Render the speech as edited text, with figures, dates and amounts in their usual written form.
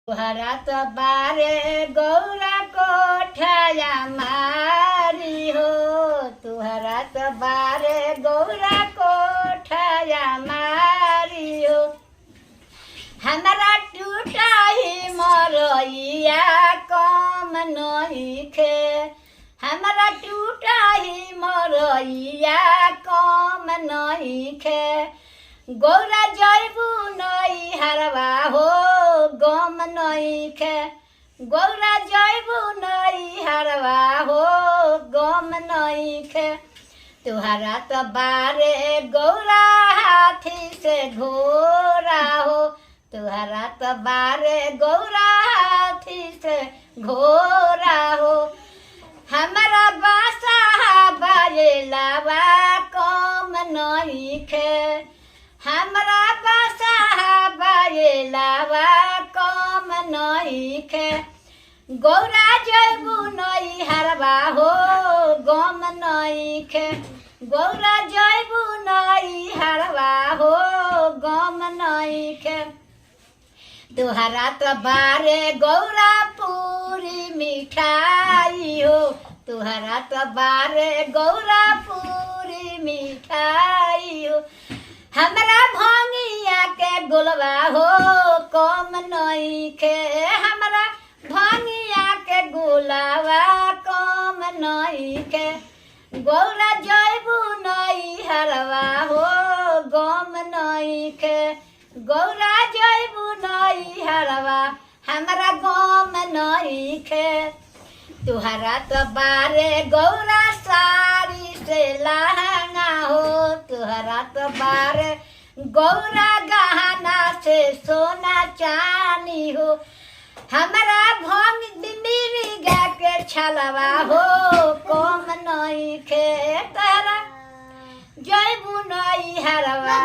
तुहरा तो बारे गौरा कोठाया मारी हो। तुहरा तो बारे गौरा कोठाया मारी हो। हमारा टूटा ही मरइया कम नइखे। हमारा टूटा ही मरइया कम नइखे। गौरा जैबू नई हरवा हो गम नइखे। गौरा जैबू नई हरवा हो गम नइखे। तुहरा तो बारे गौरा हाथी से घोरा हो। तुहरा तो बारे गौरा हाथी से घोरा हो। हमारा बासा बाजेलावा कम नइखे। हमरा बासा बाजेलावा कम नइखे। गौरा जैबू नई हरवा हो गम नइखे। गौरा जैबू नई हरवा हो गम नइखे। तुहरा तो बारे गौरा पूरी मिठाई हो। तुहरा तो बारे गौरा पूरी मिठाई हो। हमरा भंगिया के गोलवा हो कम नइखे। हमरा भंगिया के गोलवा कम नइखे। गौरा जैबू नई हरवा हो गम नइखे। गौरा जैबू नई हरवा हमरा गम नइखे। तुहरा तो बारे गौरा साड़ी से लहंगा हो। तुहरा तो बारे गौरा गहना से सोना चानी हो। हमरा भंग मिर्गा के छलवा हो कम नइखे। तोहरा जैबू नई हरवा